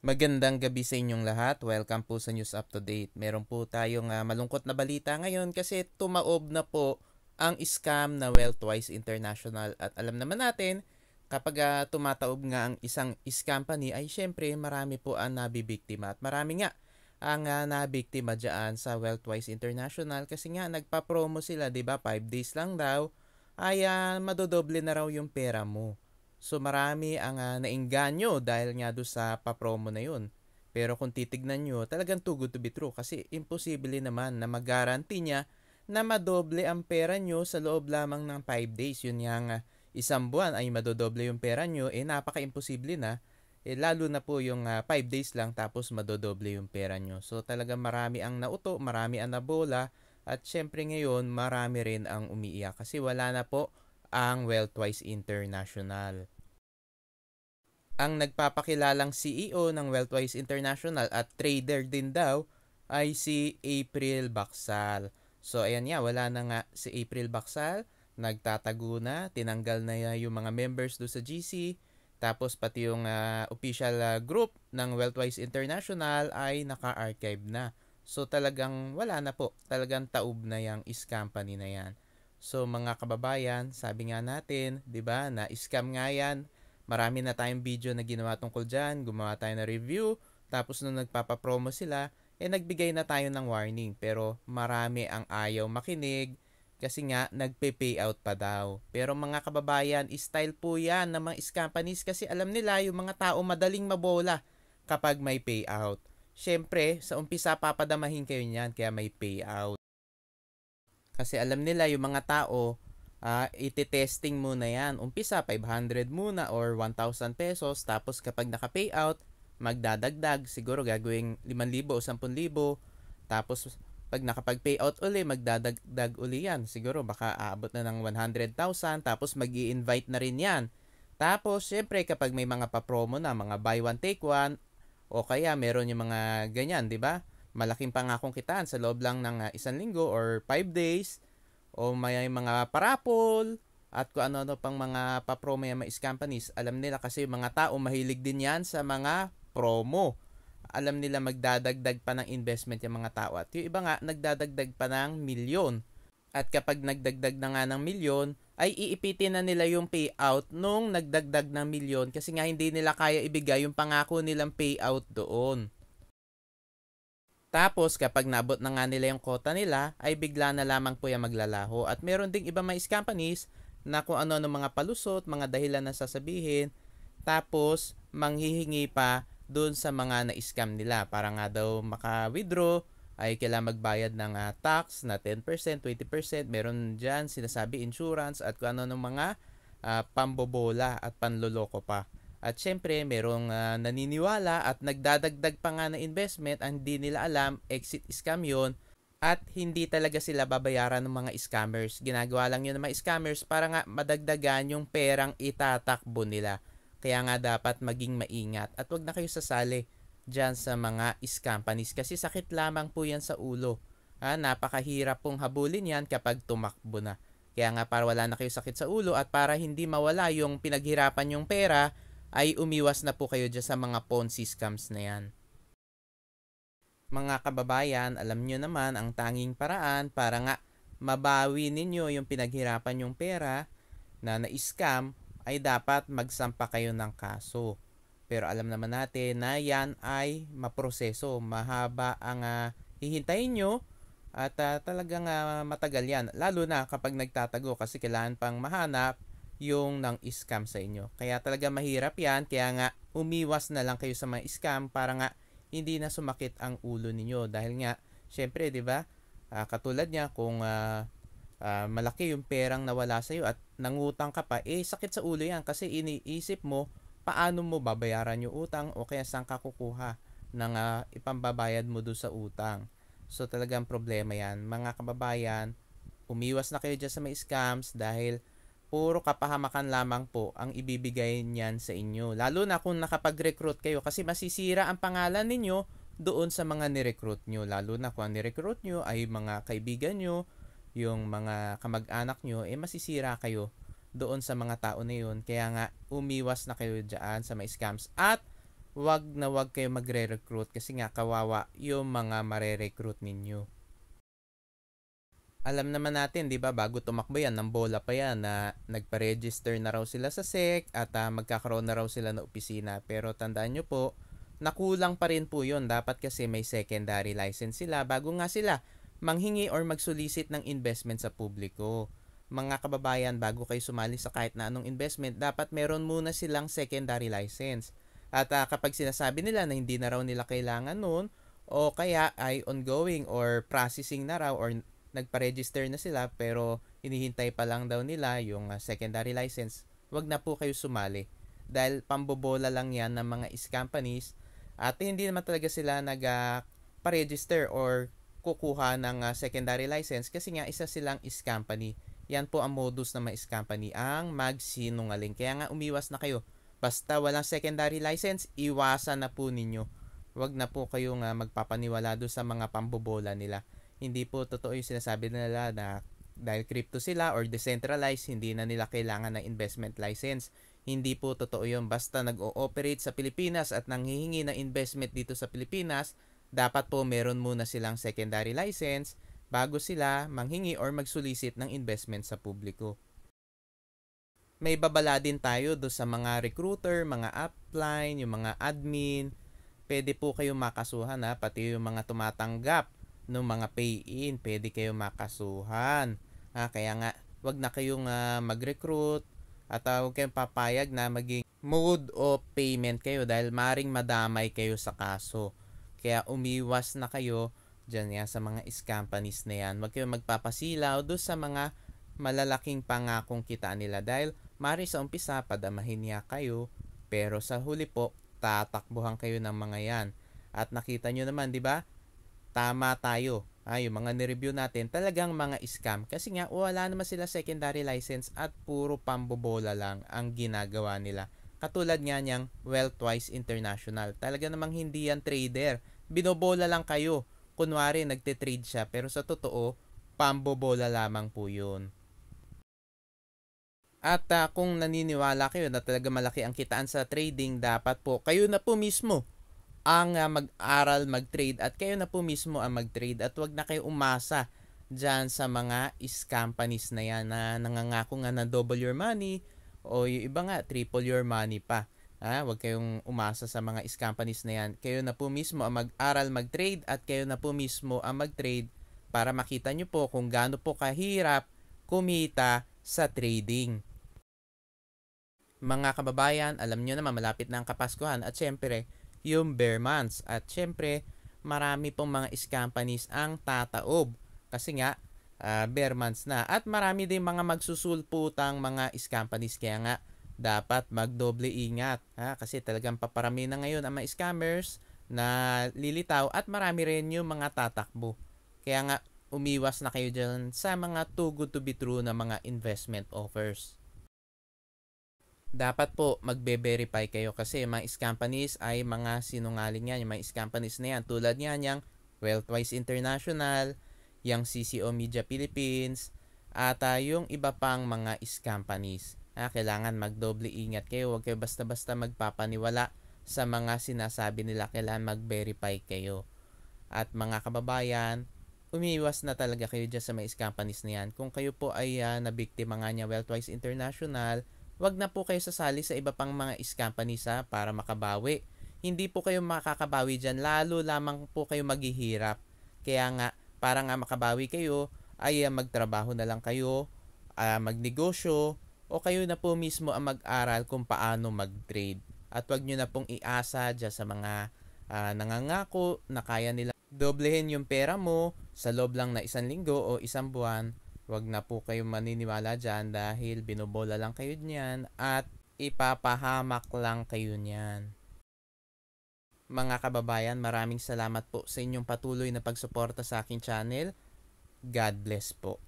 Magandang gabi sa inyong lahat. Welcome po sa News Up to Date. Meron po tayong malungkot na balita ngayon kasi tumaob na po ang scam na Wealthwise International. At alam naman natin, kapag tumataob nga ang isang scam company ay syempre marami po ang nabibiktima. At marami nga ang nabiktima dyan sa Wealthwise International kasi nga nagpa-promo sila, 'di ba? 5 days lang daw ay madodoble na raw yung pera mo. So marami ang naengganyo dahil nga doon sa pa-promo na yun. Pero kung titignan nyo, talagang too good to be true kasi imposible naman na mag-guarantee niya na madoble ang pera nyo sa loob lamang ng 5 days. Yun yang isang buwan ay madodoble yung pera nyo, napaka-imposible na. Lalo na po yung 5 days lang tapos madodoble yung pera nyo. So talagang marami ang nauto, marami ang nabola at syempre ngayon marami rin ang umiiyak kasi wala na po ang Wealthwise International. Ang nagpapakilalang CEO ng Wealthwise International at trader din daw ay si April Bacsal. So ayan nga, wala na nga si April Bacsal, nagtatago na, tinanggal na yung mga members do sa GC, tapos pati yung official group ng Wealthwise International ay naka-archive na. So talagang wala na po, talagang taob na yung company na yan. So mga kababayan, sabi nga natin, 'di ba, na scam nga 'yan. Marami na tayong video na ginawa tungkol dyan, gumawa tayo ng review, tapos nung nagpapapromo sila, nagbigay na tayo ng warning. Pero marami ang ayaw makinig kasi nga nagpe-payout pa daw. Pero mga kababayan, style po yan ng mga companies kasi alam nila yung mga tao madaling mabola kapag may payout. Siyempre, sa umpisa papadamahin kayo niyan kaya may payout. Kasi alam nila yung mga tao, iti-testing muna yan. Umpisa, 500 muna or 1,000 pesos. Tapos kapag naka-payout, magdadagdag. Siguro gagawing 5,000 o 10,000. Tapos pag nakapag-payout uli, magdadagdag uli yan. Siguro baka aabot na ng 100,000. Tapos mag-i-invite na rin yan. Tapos, syempre, kapag may mga pa-promo na, mga buy one, take one, o kaya meron yung mga ganyan, di ba? Malaking pangakong kitaan sa loob lang ng 1 linggo or 5 days, o may mga parapol, at kung ano-ano pang mga pa-promo yung mga companies. Alam nila kasi yung mga tao mahilig din yan sa mga promo. Alam nila magdadagdag pa ng investment yung mga tao. At yung iba nga, nagdadagdag pa ng milyon. At kapag nagdagdag na nga ng milyon, ay iipitin na nila yung payout nung nagdagdag ng milyon kasi nga hindi nila kaya ibigay yung pangako nilang payout doon. Tapos kapag nabot na nga nila yung quota nila, ay bigla na lamang po yung maglalaho. At meron ding iba mga companies na kung ano ng mga palusot, mga dahilan na sasabihin, tapos manghihingi pa doon sa mga na-scam nila. Para nga daw maka-withdraw, ay kailangan magbayad ng tax na 10%, 20%. Meron dyan sinasabi insurance at kung ano ng mga pambobola at panloloko pa. At syempre, merong naniniwala at nagdadagdag pa nga na investment ang hindi nila alam, exit scam yun. At hindi talaga sila babayaran ng mga scammers. Ginagawa lang yun ng mga scammers para nga madagdagan yung perang itatakbo nila. Kaya nga dapat maging maingat at wag na kayo sasali dyan sa mga companies kasi sakit lamang po yan sa ulo. Napakahirap pong habulin yan kapag tumakbo na. Kaya nga para wala na kayo sakit sa ulo at para hindi mawala yung pinaghirapan yung pera, ay umiwas na po kayo dyan sa mga Ponzi scams na yan. Mga kababayan, alam nyo naman ang tanging paraan para nga mabawi ninyo yung pinaghirapan yung pera na na-scam ay dapat magsampa kayo ng kaso. Pero alam naman natin na yan ay maproseso. Mahaba ang hihintayin nyo at talagang matagal yan. Lalo na kapag nagtatago kasi kailangan pang mahanap yung nang scam sa inyo. Kaya talaga mahirap yan. Kaya nga umiwas na lang kayo sa mga scam para nga hindi na sumakit ang ulo ninyo. Dahil nga, syempre, di ba? Katulad niya, kung malaki yung perang nawala sa'yo at nangutang ka pa, sakit sa ulo yan. Kasi iniisip mo, paano mo babayaran yung utang o kaya saan ka kukuha ng ipambabayad mo doon sa utang. So talagang problema yan. Mga kababayan, umiwas na kayo dyan sa mga scams dahil puro kapahamakan lamang po ang ibibigay niyan sa inyo. Lalo na kung nakapag-recruit kayo kasi masisira ang pangalan ninyo doon sa mga ni-recruit nyo. Lalo na kung ang ni-recruit nyo ay mga kaibigan nyo, yung mga kamag-anak nyo, masisira kayo doon sa mga tao na yun. Kaya nga, umiwas na kayo dyan sa mga scams. At wag kayo magre-recruit kasi nga kawawa yung mga mare-recruit ninyo. Alam naman natin, 'di ba, bago tumakbo yan, ng bola pa yan na nagpa-register na raw sila sa SEC at magkakaroon na raw sila ng opisina. Pero tandaan nyo po, nakulang pa rin po yun. Dapat kasi may secondary license sila bago nga sila manghingi or magsolicit ng investment sa publiko. Mga kababayan, bago kayo sumali sa kahit na anong investment, dapat meron muna silang secondary license. At kapag sinasabi nila na hindi na raw nila kailangan nun, o kaya ay ongoing or processing na raw or nagpa-register na sila pero hinihintay pa lang daw nila yung secondary license, wag na po kayo sumali. Dahil pambobola lang yan ng mga companies at hindi naman talaga sila nag-pa-register or kukuha ng secondary license kasi nga isa silang company. Yan po ang modus ng mga company, ang magsinungaling. Kaya nga umiwas na kayo. Basta walang secondary license, iwasan na po ninyo. Wag na po kayong magpapaniwala doon sa mga pambobola nila. Hindi po totoo yung sinasabi nila na dahil crypto sila or decentralized, hindi na nila kailangan ng investment license. Hindi po totoo yun. Basta nag-ooperate sa Pilipinas at nanghihingi ng investment dito sa Pilipinas, dapat po meron muna silang secondary license bago sila manghingi or magsolicit ng investment sa publiko. May babala din tayo do sa mga recruiter, mga upline, yung mga admin. Pwede po kayong makasuhan pati yung mga tumatanggap ng mga pay-in, pwede kayong makasuhan. Kaya nga, wag na kayong mag-recruit at huwag kayong papayag na maging mode of payment kayo dahil maring madamay kayo sa kaso. Kaya umiwas na kayo dyan sa mga companies na yan. Huwag kayong magpapasilaw doon sa mga malalaking pangakong kita nila dahil mari sa umpisa padamahin niya kayo pero sa huli po tatakbuhan kayo ng mga yan. At nakita nyo naman, di ba? Tama tayo. Yung mga nireview natin, talagang mga scam. Kasi nga, wala naman sila secondary license at puro pambobola lang ang ginagawa nila. Katulad nga niyang Wealthwise International. Talaga namang hindi yan trader. Binobola lang kayo. Kunwari, nagte-trade siya. Pero sa totoo, pambobola lamang po yun. At kung naniniwala kayo na talaga malaki ang kitaan sa trading, dapat po kayo na po mismo ang mag-aral, mag-trade at kayo na po mismo ang mag-trade at wag na kayo umasa dyan sa mga companies na yan na nangangako nga na double your money o yung iba nga triple your money pa. Wag kayong umasa sa mga companies na yan. Kayo na po mismo ang mag-aral, mag-trade at kayo na po mismo ang mag-trade para makita nyo po kung gaano po kahirap kumita sa trading. Mga kababayan, alam nyo naman malapit na ang Kapaskuhan at syempre yung bear months. At syempre, marami pong mga companies ang tataob. Kasi nga, bear months na. At marami din mga magsusulputang mga companies. Kaya nga, dapat magdoble ingat. Kasi talagang paparami na ngayon ang mga scammers na lilitaw at marami rin yung mga tatakbo. Kaya nga, umiwas na kayo dyan sa mga too good to be true na mga investment offers. Dapat po magbe-verify kayo kasi mga companies ay mga sinungaling yan. Yung mga companies na yan tulad nga niyang Wealthwise International, yung CCO Media Philippines, at yung iba pang mga companies. Kailangan magdoble ingat kayo. Huwag kayo basta-basta magpapaniwala sa mga sinasabi nila. Kailangan mag-verify kayo. At mga kababayan, umiiwas na talaga kayo dyan sa mga companies na yan. Kung kayo po ay nabiktima nga niya Wealthwise International, wag na po kayo sasali sa iba pang mga companies para makabawi. Hindi po kayo makakabawi dyan, lalo lamang po kayo maghihirap. Kaya nga, para nga makabawi kayo, ay magtrabaho na lang kayo, magnegosyo, o kayo na po mismo ang mag-aral kung paano mag-trade. At wag nyo na pong iasa dyan sa mga nangangako na kaya nila doblehin yung pera mo sa loob lang na 1 linggo o 1 buwan. Wag na po kayong maniniwala dyan dahil binobola lang kayo niyan at ipapahamak lang kayo niyan. Mga kababayan, maraming salamat po sa inyong patuloy na pagsuporta sa aking channel. God bless po.